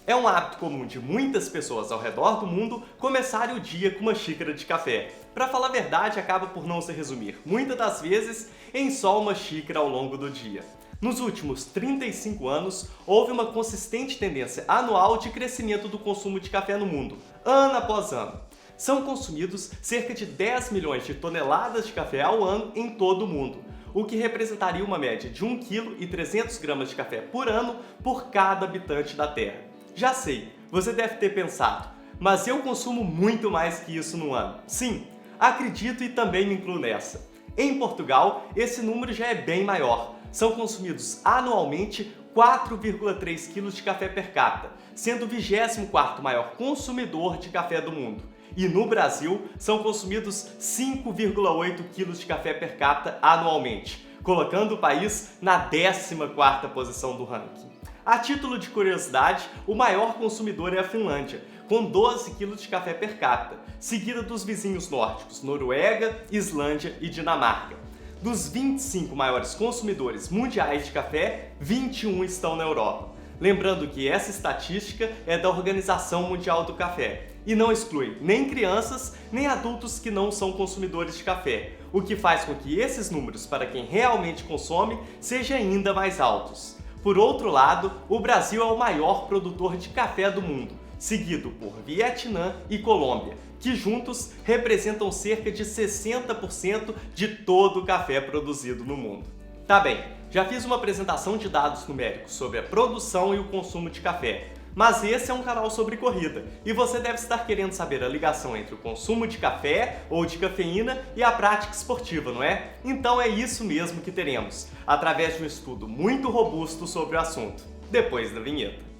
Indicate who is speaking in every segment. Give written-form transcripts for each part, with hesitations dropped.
Speaker 1: É um hábito comum de muitas pessoas ao redor do mundo começarem o dia com uma xícara de café. Para falar a verdade, acaba por não se resumir, muitas das vezes, em só uma xícara ao longo do dia. Nos últimos 35 anos, houve uma consistente tendência anual de crescimento do consumo de café no mundo, ano após ano. São consumidos cerca de 10 milhões de toneladas de café ao ano em todo o mundo, o que representaria uma média de 1,3 kg de café por ano por cada habitante da Terra. Já sei, você deve ter pensado, mas eu consumo muito mais que isso no ano. Sim, acredito e também me incluo nessa. Em Portugal, esse número já é bem maior. São consumidos anualmente 4,3 kg de café per capita, sendo o 24º maior consumidor de café do mundo. E no Brasil, são consumidos 5,8 kg de café per capita anualmente, colocando o país na 14ª posição do ranking. A título de curiosidade, o maior consumidor é a Finlândia, com 12 kg de café per capita, seguida dos vizinhos nórdicos Noruega, Islândia e Dinamarca. Dos 25 maiores consumidores mundiais de café, 21 estão na Europa. Lembrando que essa estatística é da Organização Mundial do Café e não exclui nem crianças nem adultos que não são consumidores de café, o que faz com que esses números para quem realmente consome sejam ainda mais altos. Por outro lado, o Brasil é o maior produtor de café do mundo, seguido por Vietnã e Colômbia, que juntos representam cerca de 60% de todo o café produzido no mundo. Tá bem, já fiz uma apresentação de dados numéricos sobre a produção e o consumo de café, mas esse é um canal sobre corrida e você deve estar querendo saber a ligação entre o consumo de café ou de cafeína e a prática esportiva, não é? Então é isso mesmo que teremos, através de um estudo muito robusto sobre o assunto, depois da vinheta.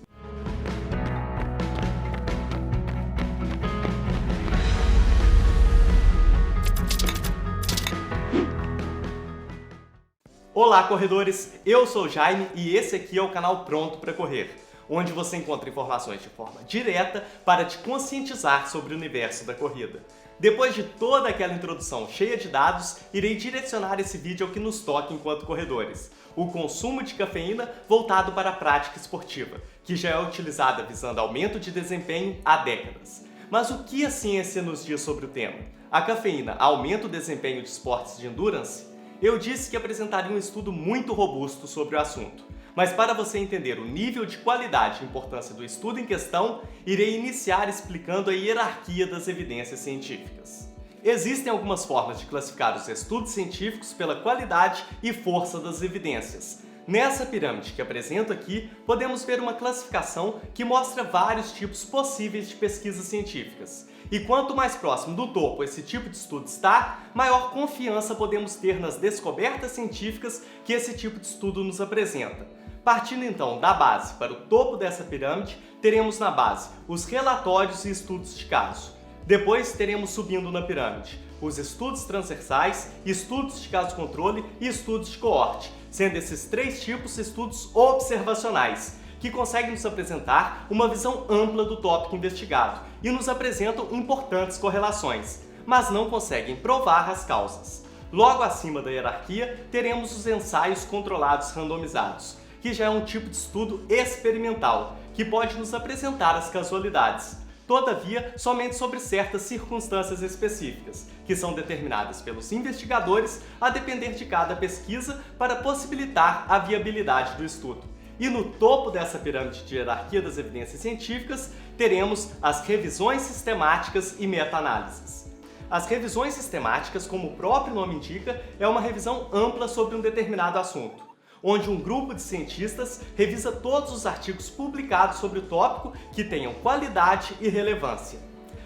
Speaker 1: Olá, corredores! Eu sou o Jaime e esse aqui é o canal Pronto para Correr, onde você encontra informações de forma direta para te conscientizar sobre o universo da corrida. Depois de toda aquela introdução cheia de dados, irei direcionar esse vídeo ao que nos toca enquanto corredores: o consumo de cafeína voltado para a prática esportiva, que já é utilizada visando aumento de desempenho há décadas. Mas o que a ciência nos diz sobre o tema? A cafeína aumenta o desempenho de esportes de endurance? Eu disse que apresentaria um estudo muito robusto sobre o assunto, mas para você entender o nível de qualidade e importância do estudo em questão, irei iniciar explicando a hierarquia das evidências científicas. Existem algumas formas de classificar os estudos científicos pela qualidade e força das evidências. Nessa pirâmide que apresento aqui, podemos ver uma classificação que mostra vários tipos possíveis de pesquisas científicas. E quanto mais próximo do topo esse tipo de estudo está, maior confiança podemos ter nas descobertas científicas que esse tipo de estudo nos apresenta. Partindo então da base para o topo dessa pirâmide, teremos na base os relatórios e estudos de caso. Depois teremos subindo na pirâmide os estudos transversais, estudos de caso-controle e estudos de coorte, sendo esses três tipos estudos observacionais, que conseguem nos apresentar uma visão ampla do tópico investigado e nos apresentam importantes correlações, mas não conseguem provar as causas. Logo acima da hierarquia, teremos os ensaios controlados randomizados, que já é um tipo de estudo experimental, que pode nos apresentar as casualidades. Todavia, somente sobre certas circunstâncias específicas, que são determinadas pelos investigadores a depender de cada pesquisa para possibilitar a viabilidade do estudo. E no topo dessa pirâmide de hierarquia das evidências científicas, teremos as revisões sistemáticas e meta-análises. As revisões sistemáticas, como o próprio nome indica, é uma revisão ampla sobre um determinado assunto, onde um grupo de cientistas revisa todos os artigos publicados sobre o tópico que tenham qualidade e relevância.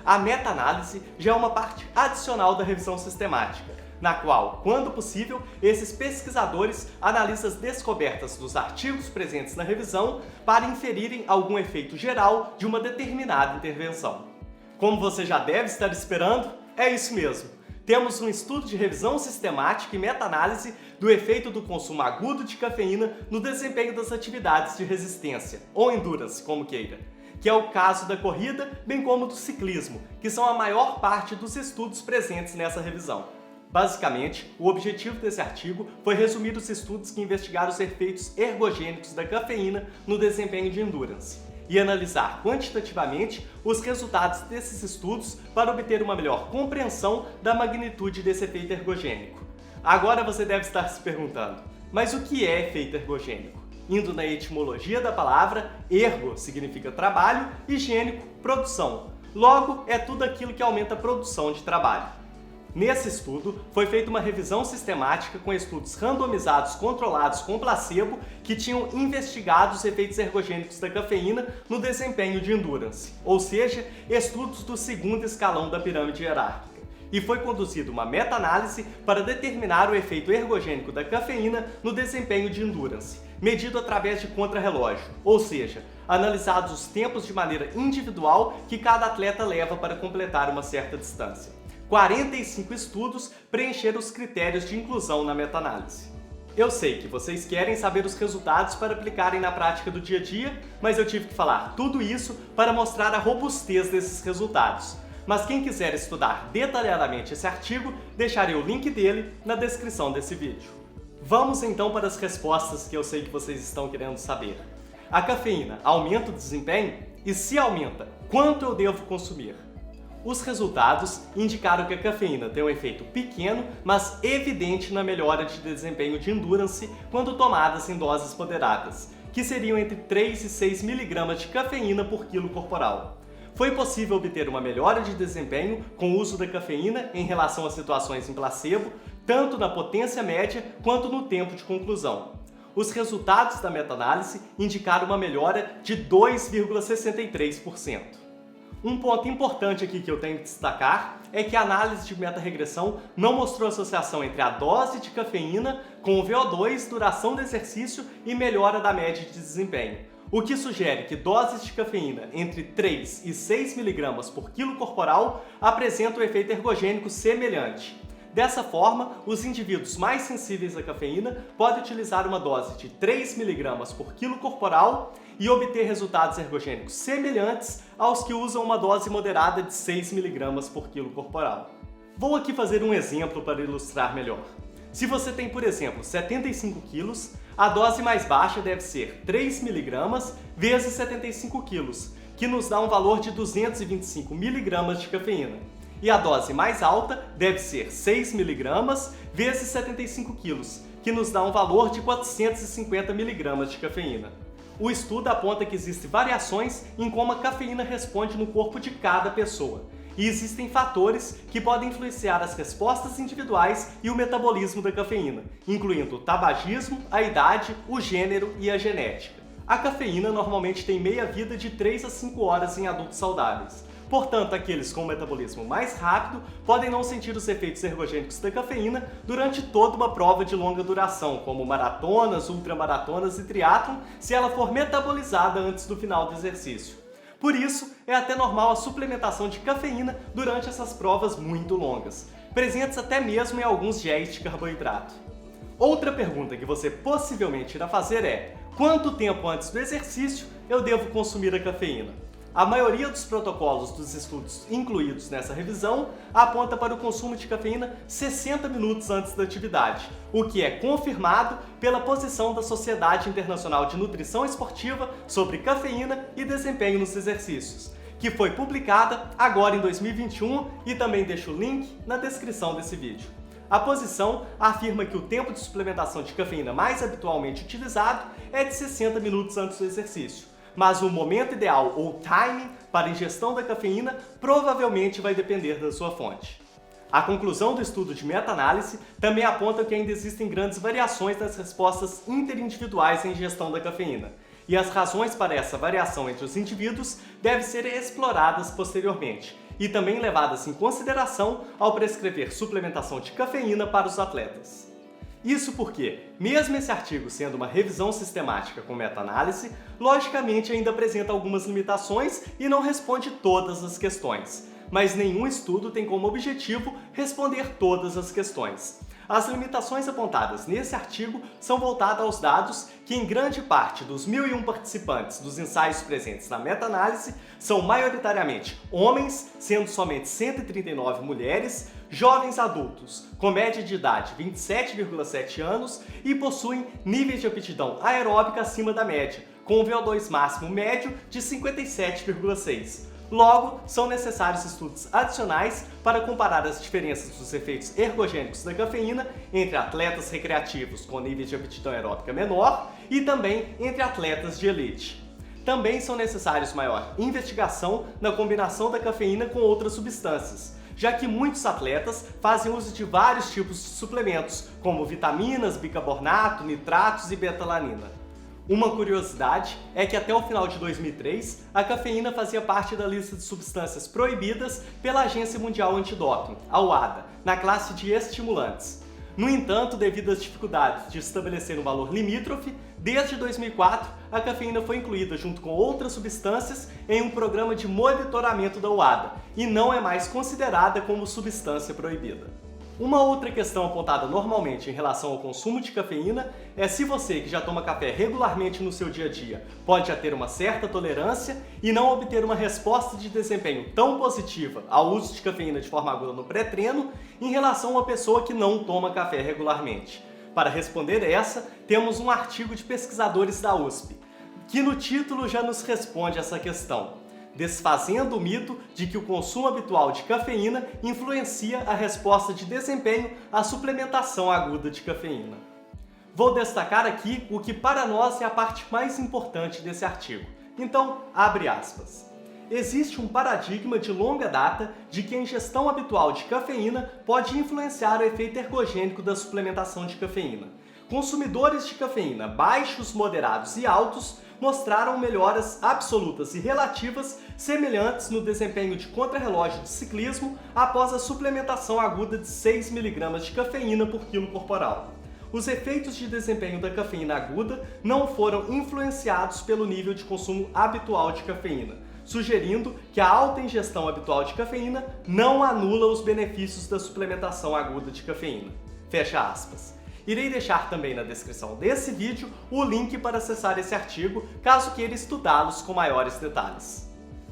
Speaker 1: A meta-análise já é uma parte adicional da revisão sistemática, na qual, quando possível, esses pesquisadores analisam as descobertas dos artigos presentes na revisão para inferirem algum efeito geral de uma determinada intervenção. Como você já deve estar esperando, é isso mesmo. Temos um estudo de revisão sistemática e meta-análise do efeito do consumo agudo de cafeína no desempenho das atividades de resistência, ou endurance, como queira, que é o caso da corrida, bem como do ciclismo, que são a maior parte dos estudos presentes nessa revisão. Basicamente, o objetivo desse artigo foi resumir os estudos que investigaram os efeitos ergogênicos da cafeína no desempenho de endurance. e analisar quantitativamente os resultados desses estudos para obter uma melhor compreensão da magnitude desse efeito ergogênico. Agora você deve estar se perguntando, mas o que é efeito ergogênico? Indo na etimologia da palavra, ergo significa trabalho e gênico, produção. Logo, é tudo aquilo que aumenta a produção de trabalho. Nesse estudo, foi feita uma revisão sistemática com estudos randomizados controlados com placebo que tinham investigado os efeitos ergogênicos da cafeína no desempenho de endurance, ou seja, estudos do segundo escalão da pirâmide hierárquica. E foi conduzida uma meta-análise para determinar o efeito ergogênico da cafeína no desempenho de endurance, medido através de contrarrelógio, ou seja, analisados os tempos de maneira individual que cada atleta leva para completar uma certa distância. 45 estudos preencheram os critérios de inclusão na meta-análise. Eu sei que vocês querem saber os resultados para aplicarem na prática do dia a dia, mas eu tive que falar tudo isso para mostrar a robustez desses resultados. Mas quem quiser estudar detalhadamente esse artigo, deixarei o link dele na descrição desse vídeo. Vamos então para as respostas que eu sei que vocês estão querendo saber. A cafeína aumenta o desempenho? E se aumenta, quanto eu devo consumir? Os resultados indicaram que a cafeína tem um efeito pequeno, mas evidente na melhora de desempenho de endurance quando tomadas em doses moderadas, que seriam entre 3 e 6 mg de cafeína por quilo corporal. Foi possível obter uma melhora de desempenho com o uso da cafeína em relação a situações em placebo, tanto na potência média quanto no tempo de conclusão. Os resultados da meta-análise indicaram uma melhora de 2,63%. Um ponto importante aqui que eu tenho que destacar é que a análise de meta-regressão não mostrou associação entre a dose de cafeína com o VO2, duração do exercício e melhora da média de desempenho, o que sugere que doses de cafeína entre 3 e 6 mg por quilo corporal apresentam um efeito ergogênico semelhante. Dessa forma, os indivíduos mais sensíveis à cafeína podem utilizar uma dose de 3 mg por quilo corporal e obter resultados ergogênicos semelhantes aos que usam uma dose moderada de 6 mg por quilo corporal. Vou aqui fazer um exemplo para ilustrar melhor. Se você tem, por exemplo, 75 kg, a dose mais baixa deve ser 3 mg vezes 75 kg, que nos dá um valor de 225 mg de cafeína. E a dose mais alta deve ser 6 mg vezes 75 kg, que nos dá um valor de 450 mg de cafeína. O estudo aponta que existem variações em como a cafeína responde no corpo de cada pessoa, e existem fatores que podem influenciar as respostas individuais e o metabolismo da cafeína, incluindo o tabagismo, a idade, o gênero e a genética. A cafeína normalmente tem meia-vida de 3 a 5 horas em adultos saudáveis. Portanto, aqueles com metabolismo mais rápido podem não sentir os efeitos ergogênicos da cafeína durante toda uma prova de longa duração, como maratonas, ultramaratonas e triatlon, se ela for metabolizada antes do final do exercício. Por isso, é até normal a suplementação de cafeína durante essas provas muito longas, presentes até mesmo em alguns géis de carboidrato. Outra pergunta que você possivelmente irá fazer é: quanto tempo antes do exercício eu devo consumir a cafeína? A maioria dos protocolos dos estudos incluídos nessa revisão aponta para o consumo de cafeína 60 minutos antes da atividade, o que é confirmado pela posição da Sociedade Internacional de Nutrição Esportiva sobre cafeína e desempenho nos exercícios, que foi publicada agora em 2021 e também deixo o link na descrição desse vídeo. A posição afirma que o tempo de suplementação de cafeína mais habitualmente utilizado é de 60 minutos antes do exercício, mas o momento ideal ou timing para a ingestão da cafeína provavelmente vai depender da sua fonte. A conclusão do estudo de meta-análise também aponta que ainda existem grandes variações nas respostas interindividuais à ingestão da cafeína, e as razões para essa variação entre os indivíduos devem ser exploradas posteriormente e também levadas em consideração ao prescrever suplementação de cafeína para os atletas. Isso porque, mesmo esse artigo sendo uma revisão sistemática com meta-análise, logicamente ainda apresenta algumas limitações e não responde todas as questões. Mas nenhum estudo tem como objetivo responder todas as questões. As limitações apontadas nesse artigo são voltadas aos dados que, em grande parte dos 1.001 participantes dos ensaios presentes na meta-análise, são maioritariamente homens, sendo somente 139 mulheres, jovens adultos, com média de idade 27,7 anos e possuem níveis de aptidão aeróbica acima da média, com um VO2 máximo médio de 57,6. Logo, são necessários estudos adicionais para comparar as diferenças dos efeitos ergogênicos da cafeína entre atletas recreativos com níveis de aptidão aeróbica menor e também entre atletas de elite. Também são necessários maior investigação na combinação da cafeína com outras substâncias, já que muitos atletas fazem uso de vários tipos de suplementos, como vitaminas, bicarbonato, nitratos e betalanina. Uma curiosidade é que até o final de 2003, a cafeína fazia parte da lista de substâncias proibidas pela Agência Mundial Antidoping, a UADA, na classe de estimulantes. No entanto, devido às dificuldades de estabelecer um valor limítrofe, desde 2004 a cafeína foi incluída junto com outras substâncias em um programa de monitoramento da UADA e não é mais considerada como substância proibida. Uma outra questão apontada normalmente em relação ao consumo de cafeína é se você que já toma café regularmente no seu dia a dia pode já ter uma certa tolerância e não obter uma resposta de desempenho tão positiva ao uso de cafeína de forma aguda no pré-treino em relação a uma pessoa que não toma café regularmente. Para responder essa, temos um artigo de pesquisadores da USP, que no título já nos responde essa questão, desfazendo o mito de que o consumo habitual de cafeína influencia a resposta de desempenho à suplementação aguda de cafeína. Vou destacar aqui o que para nós é a parte mais importante desse artigo. Então, abre aspas. Existe um paradigma de longa data de que a ingestão habitual de cafeína pode influenciar o efeito ergogênico da suplementação de cafeína. Consumidores de cafeína baixos, moderados e altos mostraram melhoras absolutas e relativas semelhantes no desempenho de contrarrelógio de ciclismo após a suplementação aguda de 6 mg de cafeína por quilo corporal. Os efeitos de desempenho da cafeína aguda não foram influenciados pelo nível de consumo habitual de cafeína, sugerindo que a alta ingestão habitual de cafeína não anula os benefícios da suplementação aguda de cafeína. Fecha aspas. Irei deixar também na descrição desse vídeo o link para acessar esse artigo, caso queira estudá-los com maiores detalhes.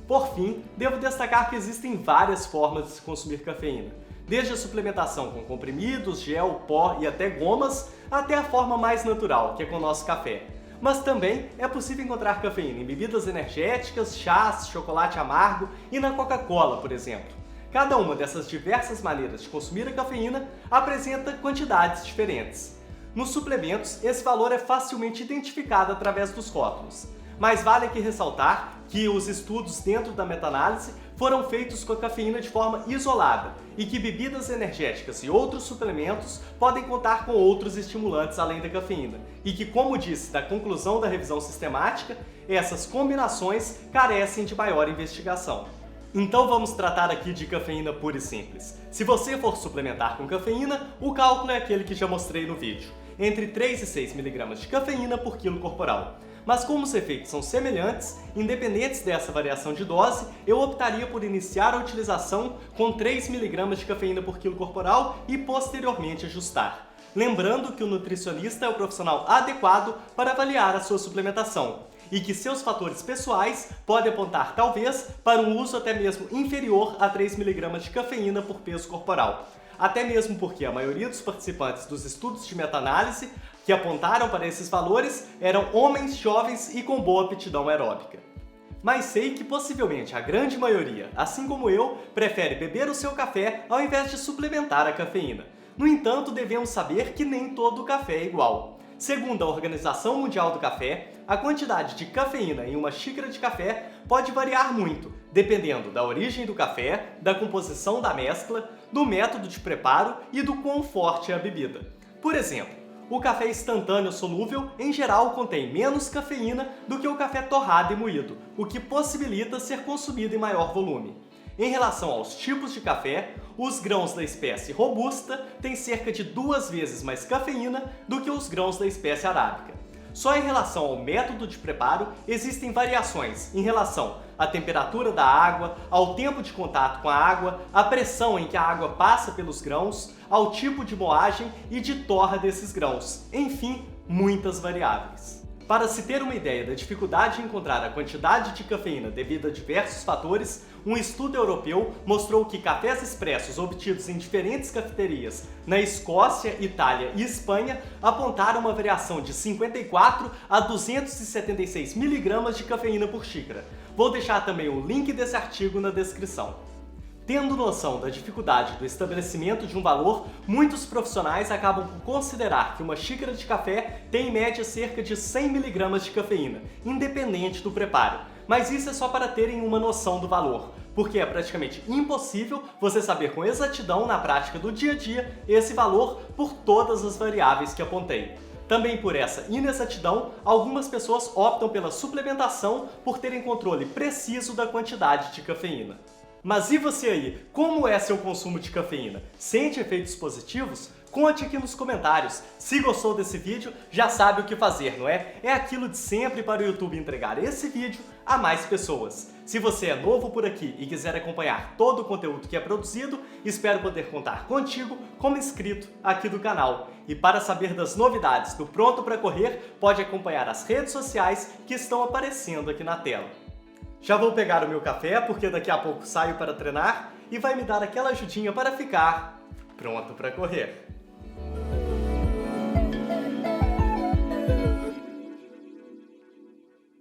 Speaker 1: Por fim, devo destacar que existem várias formas de se consumir cafeína, desde a suplementação com comprimidos, gel, pó e até gomas, até a forma mais natural, que é com o nosso café. Mas também é possível encontrar cafeína em bebidas energéticas, chás, chocolate amargo e na Coca-Cola, por exemplo. Cada uma dessas diversas maneiras de consumir a cafeína apresenta quantidades diferentes. Nos suplementos, esse valor é facilmente identificado através dos rótulos. Mas vale aqui ressaltar que os estudos dentro da meta-análise foram feitos com a cafeína de forma isolada e que bebidas energéticas e outros suplementos podem contar com outros estimulantes além da cafeína e que, como disse da conclusão da revisão sistemática, essas combinações carecem de maior investigação. Então vamos tratar aqui de cafeína pura e simples. Se você for suplementar com cafeína, o cálculo é aquele que já mostrei no vídeo, entre 3 e 6 mg de cafeína por quilo corporal. Mas como os efeitos são semelhantes, independentes dessa variação de dose, eu optaria por iniciar a utilização com 3 mg de cafeína por quilo corporal e posteriormente ajustar. Lembrando que o nutricionista é o profissional adequado para avaliar a sua suplementação e que seus fatores pessoais podem apontar talvez para um uso até mesmo inferior a 3 mg de cafeína por peso corporal. Até mesmo porque a maioria dos participantes dos estudos de meta-análise que apontaram para esses valores eram homens jovens e com boa aptidão aeróbica. Mas sei que possivelmente a grande maioria, assim como eu, prefere beber o seu café ao invés de suplementar a cafeína. No entanto, devemos saber que nem todo café é igual. Segundo a Organização Mundial do Café, a quantidade de cafeína em uma xícara de café pode variar muito, dependendo da origem do café, da composição da mescla, do método de preparo e do quão forte é a bebida. Por exemplo, o café instantâneo solúvel, em geral, contém menos cafeína do que o café torrado e moído, o que possibilita ser consumido em maior volume. Em relação aos tipos de café, os grãos da espécie robusta têm cerca de 2 vezes mais cafeína do que os grãos da espécie arábica. Só em relação ao método de preparo, existem variações em relação à temperatura da água, ao tempo de contato com a água, à pressão em que a água passa pelos grãos, ao tipo de moagem e de torra desses grãos. Enfim, muitas variáveis. Para se ter uma ideia da dificuldade em encontrar a quantidade de cafeína devido a diversos fatores, um estudo europeu mostrou que cafés expressos obtidos em diferentes cafeterias na Escócia, Itália e Espanha apontaram uma variação de 54 a 276 mg de cafeína por xícara. Vou deixar também o link desse artigo na descrição. Tendo noção da dificuldade do estabelecimento de um valor, muitos profissionais acabam por considerar que uma xícara de café tem em média cerca de 100 mg de cafeína, independente do preparo. Mas isso é só para terem uma noção do valor, porque é praticamente impossível você saber com exatidão na prática do dia a dia esse valor por todas as variáveis que apontei. Também por essa inexatidão, algumas pessoas optam pela suplementação por terem controle preciso da quantidade de cafeína. Mas e você aí? Como é seu consumo de cafeína? Sente efeitos positivos? Conte aqui nos comentários. Se gostou desse vídeo, já sabe o que fazer, não é? É aquilo de sempre para o YouTube entregar esse vídeo a mais pessoas. Se você é novo por aqui e quiser acompanhar todo o conteúdo que é produzido, espero poder contar contigo como inscrito aqui do canal. E para saber das novidades do Pronto para Correr, pode acompanhar as redes sociais que estão aparecendo aqui na tela. Já vou pegar o meu café, porque daqui a pouco saio para treinar e vai me dar aquela ajudinha para ficar pronto para correr.